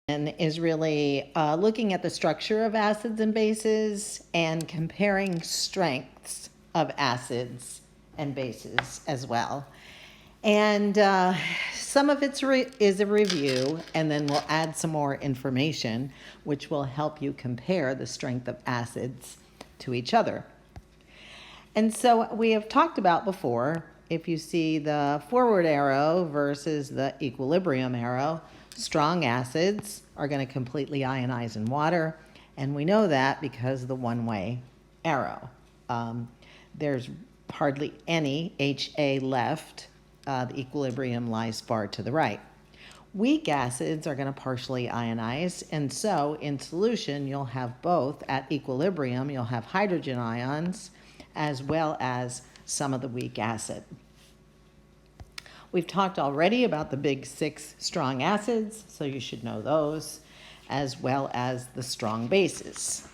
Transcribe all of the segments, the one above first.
is really looking at the structure of acids and bases and comparing strengths of acids and bases as well. And some of it is a review, and then we'll add some more information, which will help you compare the strength of acids to each other. And so we have talked about before, if you see the forward arrow versus the equilibrium arrow, strong acids are going to completely ionize in water, and we know that because of the one-way arrow. There's hardly any HA left. The equilibrium lies far to the right. Weak acids are going to partially ionize, and so in solution you'll have both. At equilibrium you'll have hydrogen ions as well as some of the weak acid. We've talked already about the big 6 strong acids, so you should know those, as well as the strong bases.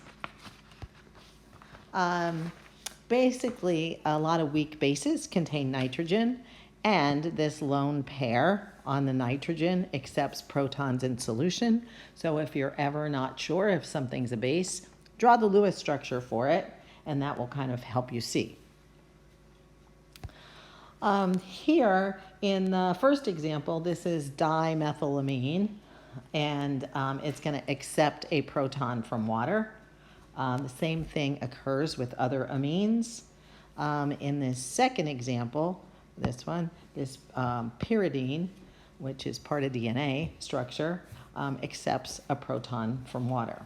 Basically, a lot of weak bases contain nitrogen, and this lone pair on the nitrogen accepts protons in solution. So if you're ever not sure if something's a base, draw the Lewis structure for it, and that will kind of help you see. Here in the first example, this is dimethylamine, and it's going to accept a proton from water. The same thing occurs with other amines. In this second example, this pyridine, which is part of DNA structure, accepts a proton from water.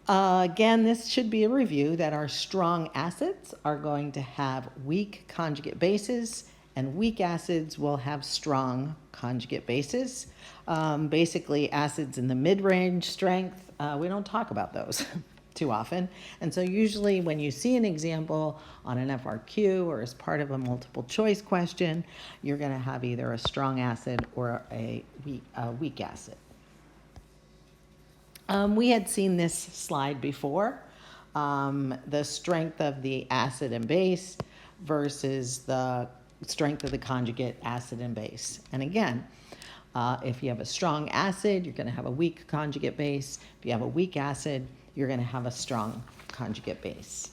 Again, this should be a review that our strong acids are going to have weak conjugate bases, and weak acids will have strong conjugate bases. Basically, acids in the mid-range strength, we don't talk about those too often. And so usually when you see an example on an FRQ or as part of a multiple choice question, you're going to have either a strong acid or a weak acid. We had seen this slide before, the strength of the acid and base versus the strength of the conjugate acid and base. And again, if you have a strong acid, you're going to have a weak conjugate base. If you have a weak acid, you're going to have a strong conjugate base.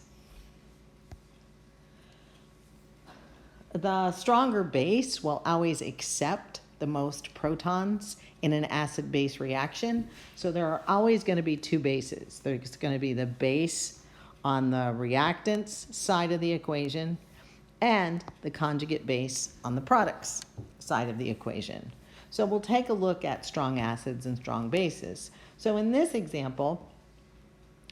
The stronger base will always accept the most protons in an acid-base reaction. So there are always going to be 2 bases. There's going to be the base on the reactants side of the equation and the conjugate base on the products side of the equation. So we'll take a look at strong acids and strong bases. So in this example,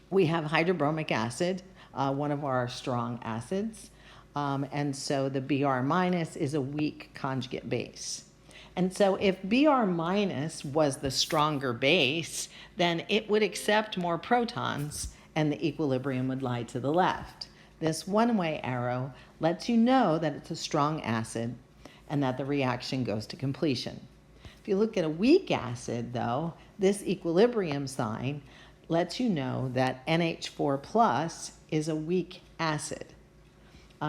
we have hydrobromic acid, one of our strong acids. And so the Br- is a weak conjugate base. And so if Br- was the stronger base, then it would accept more protons and the equilibrium would lie to the left. This one-way arrow lets you know that it's a strong acid and that the reaction goes to completion. If you look at a weak acid, though, this equilibrium sign lets you know that NH4+ is a weak acid.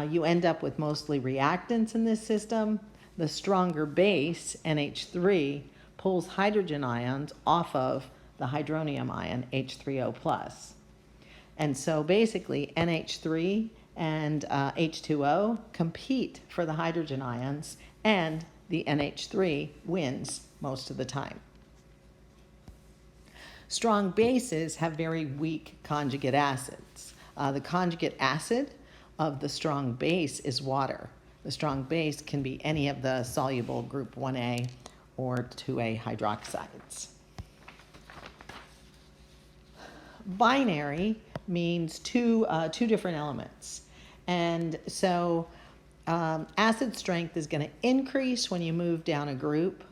You end up with mostly reactants in this system. The stronger base, NH3, pulls hydrogen ions off of the hydronium ion, H3O+. And so basically, NH3 and H2O compete for the hydrogen ions, and the NH3 wins most of the time. Strong bases have very weak conjugate acids. The conjugate acid of the strong base is water. The strong base can be any of the soluble group 1A or 2A hydroxides. Binary means two different elements. And so acid strength is going to increase when you move down a group.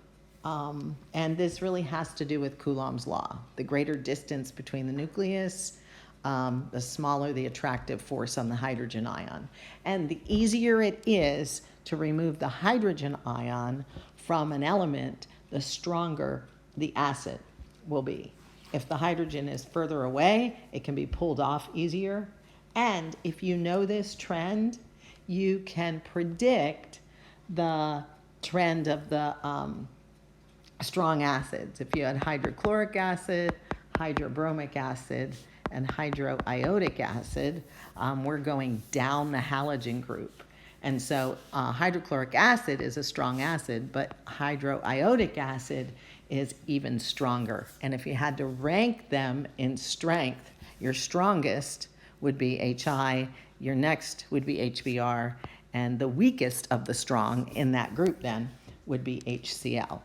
And this really has to do with Coulomb's law. The greater distance between the nucleus, the smaller the attractive force on the hydrogen ion. And the easier it is to remove the hydrogen ion from an element, the stronger the acid will be. If the hydrogen is further away, it can be pulled off easier. And if you know this trend, you can predict the trend of the strong acids. If you had hydrochloric acid, hydrobromic acid, and hydroiodic acid, we're going down the halogen group. And so hydrochloric acid is a strong acid, but hydroiodic acid is even stronger. And if you had to rank them in strength, your strongest would be HI, your next would be HBr, and the weakest of the strong in that group then would be HCl.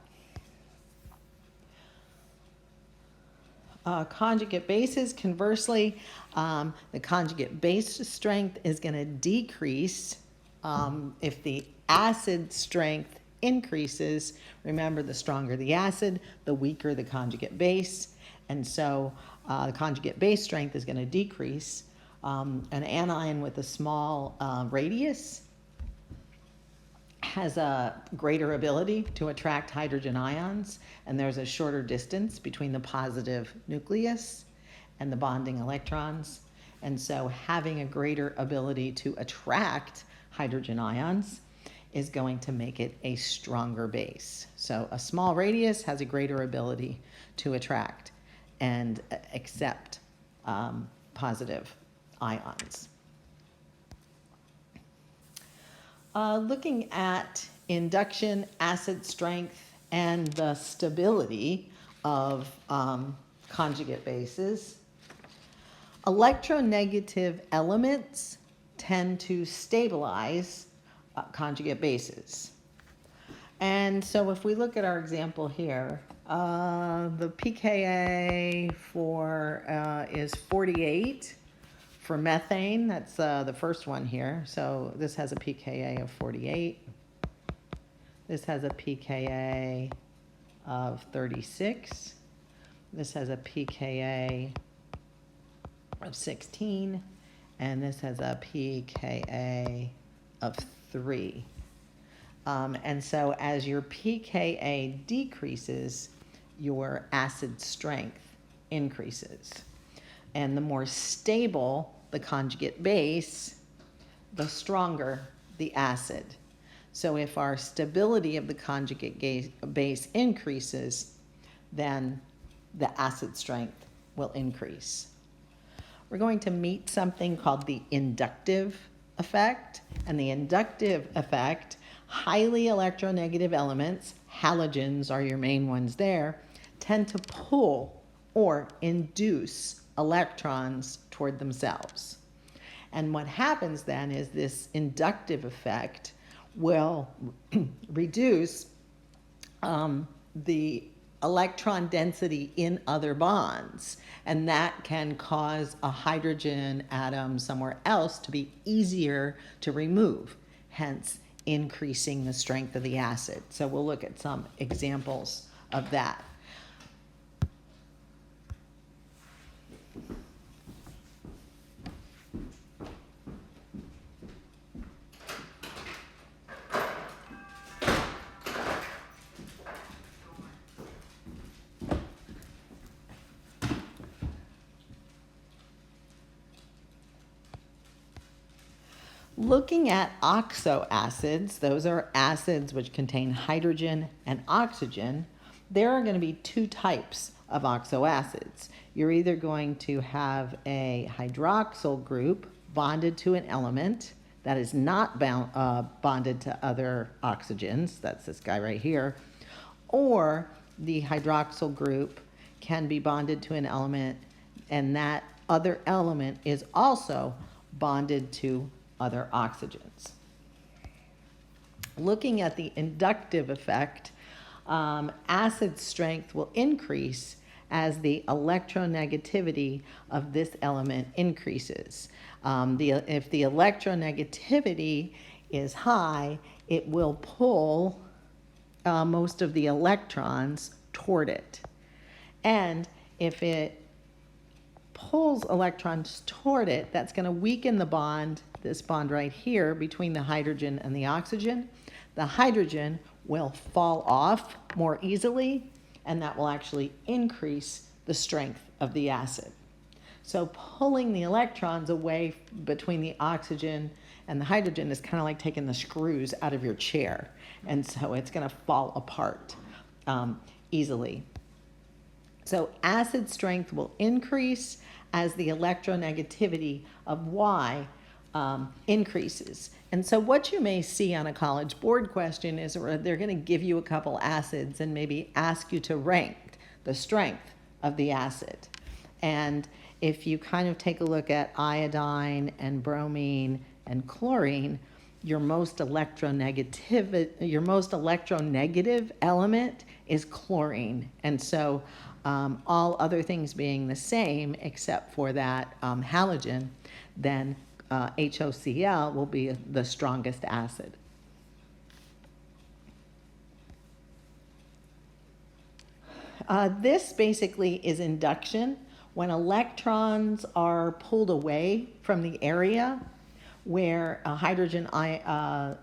Conjugate bases, conversely, the conjugate base strength is going to decrease if the acid strength increases. Remember, the stronger the acid, the weaker the conjugate base. And so the conjugate base strength is going to decrease. An anion with a small radius has a greater ability to attract hydrogen ions, and there's a shorter distance between the positive nucleus and the bonding electrons. And so having a greater ability to attract hydrogen ions is going to make it a stronger base. So a small radius has a greater ability to attract and accept positive ions. Looking at induction, acid strength, and the stability of conjugate bases, electronegative elements tend to stabilize conjugate bases. And so if we look at our example here, the pKa is 48 for methane. That's the first one here. So this has a pKa of 48. This has a pKa of 36. This has a pKa of 16. And this has a pKa of 3. And so as your pKa decreases, your acid strength increases. And the more stable the conjugate base, the stronger the acid. So if our stability of the conjugate base increases, then the acid strength will increase. We're going to meet something called the inductive effect. And the inductive effect, highly electronegative elements, halogens are your main ones there, tend to pull or induce electrons toward themselves. And what happens then is this inductive effect will reduce the electron density in other bonds, and that can cause a hydrogen atom somewhere else to be easier to remove, hence increasing the strength of the acid. So we'll look at some examples of that. Looking at oxoacids, those are acids which contain hydrogen and oxygen. There are going to be two types of oxoacids. You're either going to have a hydroxyl group bonded to an element that is not bonded to other oxygens, that's this guy right here, or the hydroxyl group can be bonded to an element and that other element is also bonded to other oxygens. Looking at the inductive effect, acid strength will increase as the electronegativity of this element increases. If the electronegativity is high, it will pull most of the electrons toward it. And if it pulls electrons toward it, that's going to weaken the bond, this bond right here, between the hydrogen and the oxygen. The hydrogen will fall off more easily, and that will actually increase the strength of the acid. So pulling the electrons away between the oxygen and the hydrogen is kind of like taking the screws out of your chair, and so it's going to fall apart. easily. So acid strength will increase as the electronegativity of Y increases. And so what you may see on a College Board question is they're going to give you a couple acids and maybe ask you to rank the strength of the acid. And if you kind of take a look at iodine and bromine and chlorine, your most electronegative element is chlorine. And so all other things being the same except for that halogen, then HOCl will be the strongest acid. This basically is induction. When electrons are pulled away from the area where a hydrogen ion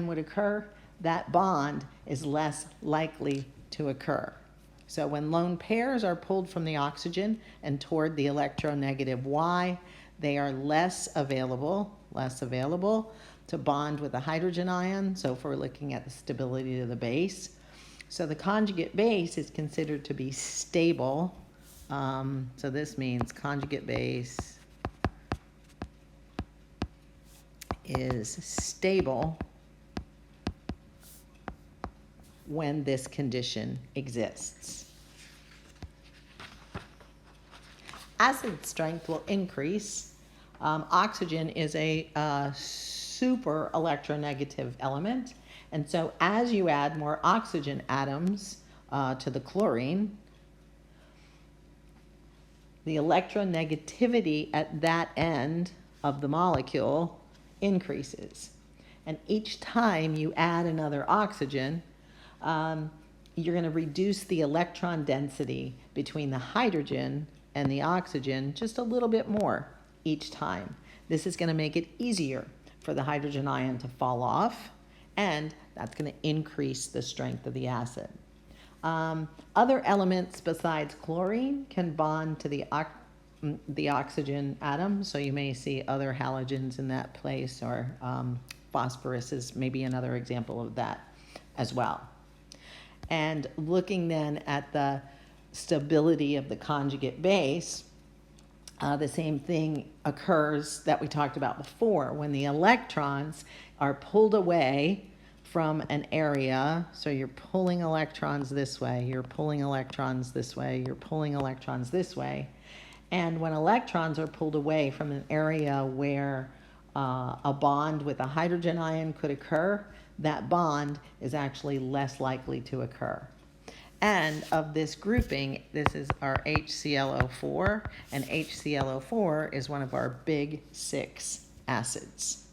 would occur, that bond is less likely to occur. So when lone pairs are pulled from the oxygen and toward the electronegative Y, they are less available to bond with a hydrogen ion. So if we're looking at the stability of the base. So the conjugate base is considered to be stable. So this means conjugate base is stable when this condition exists. Acid strength will increase. Oxygen is a super electronegative element. And so as you add more oxygen atoms to the chlorine, the electronegativity at that end of the molecule increases. And each time you add another oxygen, you're going to reduce the electron density between the hydrogen and the oxygen just a little bit more each time. This is going to make it easier for the hydrogen ion to fall off, and that's going to increase the strength of the acid. Other elements besides chlorine can bond to the oxygen atom, so you may see other halogens in that place, or phosphorus is maybe another example of that as well. And looking then at the stability of the conjugate base, the same thing occurs that we talked about before. When the electrons are pulled away from an area, so you're pulling electrons this way, you're pulling electrons this way, you're pulling electrons this way, and when electrons are pulled away from an area where a bond with a hydrogen ion could occur, that bond is actually less likely to occur. And of this grouping, this is our HClO4, and HClO4 is one of our big 6 acids.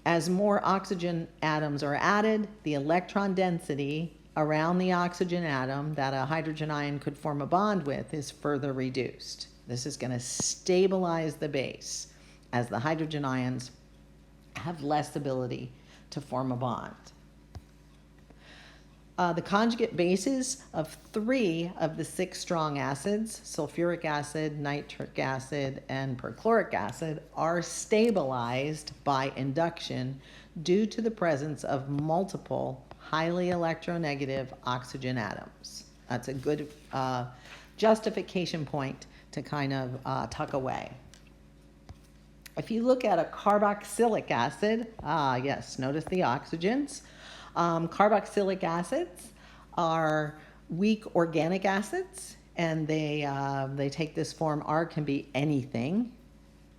As more oxygen atoms are added, the electron density around the oxygen atom that a hydrogen ion could form a bond with is further reduced. This is going to stabilize the base as the hydrogen ions have less ability to form a bond. The conjugate bases of 3 of the 6 strong acids, sulfuric acid, nitric acid, and perchloric acid, are stabilized by induction due to the presence of multiple highly electronegative oxygen atoms. That's a good justification point to kind of tuck away. If you look at a carboxylic acid, yes, notice the oxygens. Carboxylic acids are weak organic acids, and they take this form. R can be anything.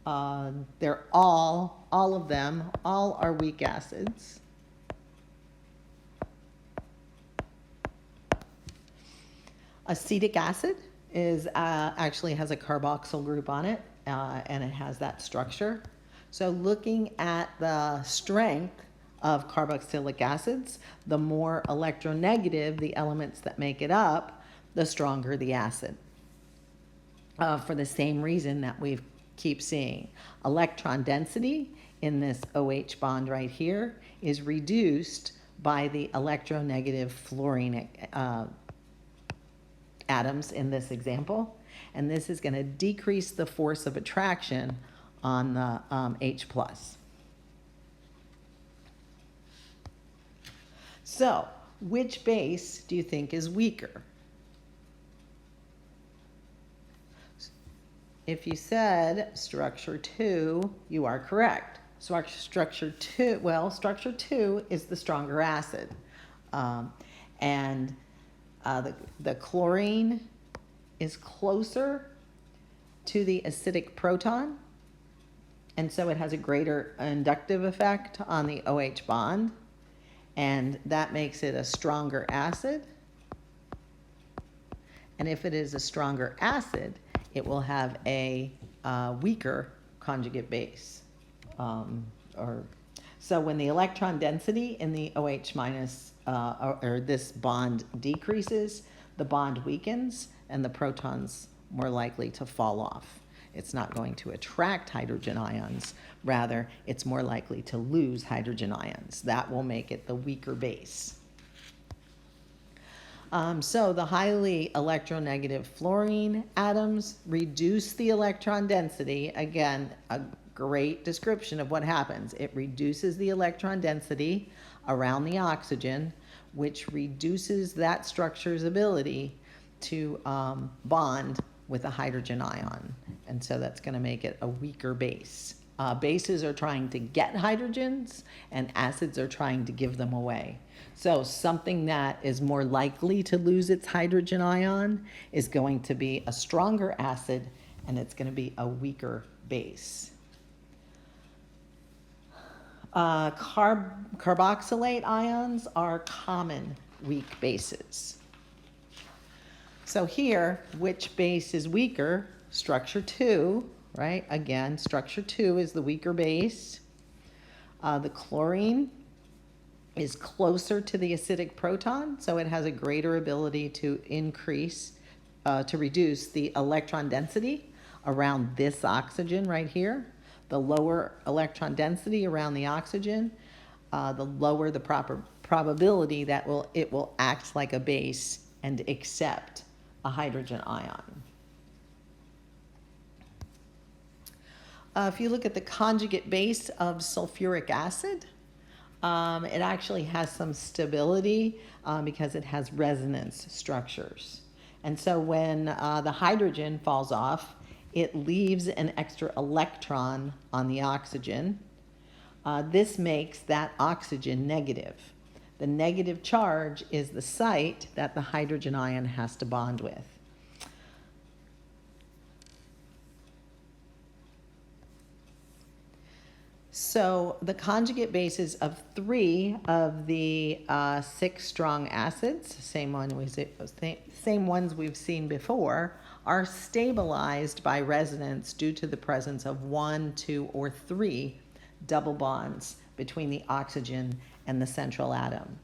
They're all of them are weak acids. Acetic acid is actually has a carboxyl group on it, and it has that structure. So looking at the strength of carboxylic acids, the more electronegative the elements that make it up, the stronger the acid. For the same reason that we keep seeing. Electron density in this OH bond right here is reduced by the electronegative fluorine atoms in this example, and this is going to decrease the force of attraction on the H+. So, which base do you think is weaker? If you said structure 2, you are correct. Structure 2 is the stronger acid. And the chlorine is closer to the acidic proton, and so it has a greater inductive effect on the OH bond, and that makes it a stronger acid. And if it is a stronger acid, it will have a weaker conjugate base. So when the electron density in the OH minus, or this bond decreases, the bond weakens and the proton's more likely to fall off. It's not going to attract hydrogen ions. Rather, it's more likely to lose hydrogen ions. That will make it the weaker base. So the highly electronegative fluorine atoms reduce the electron density. Again, a great description of what happens. It reduces the electron density around the oxygen, which reduces that structure's ability to bond with a hydrogen ion. And so that's going to make it a weaker base. Bases are trying to get hydrogens, and acids are trying to give them away. So something that is more likely to lose its hydrogen ion is going to be a stronger acid, and it's going to be a weaker base. Carboxylate ions are common weak bases. So here, which base is weaker? Structure 2, right? Again, structure 2 is the weaker base. The chlorine is closer to the acidic proton, so it has a greater ability to reduce the electron density around this oxygen right here. The lower electron density around the oxygen, the lower the probability that it will act like a base and accept a hydrogen ion. If you look at the conjugate base of sulfuric acid, it actually has some stability because it has resonance structures. And so when the hydrogen falls off, it leaves an extra electron on the oxygen. This makes that oxygen negative. The negative charge is the site that the hydrogen ion has to bond with. So the conjugate bases of 3 of the 6 strong acids, same ones we've seen before, are stabilized by resonance due to the presence of 1, 2, or 3 double bonds between the oxygen and the central atom.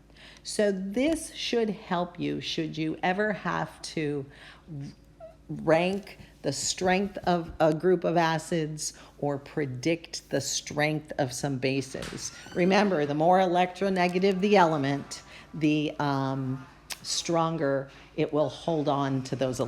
So this should help you should you ever have to rank the strength of a group of acids or predict the strength of some bases. Remember, the more electronegative the element, the stronger it will hold on to those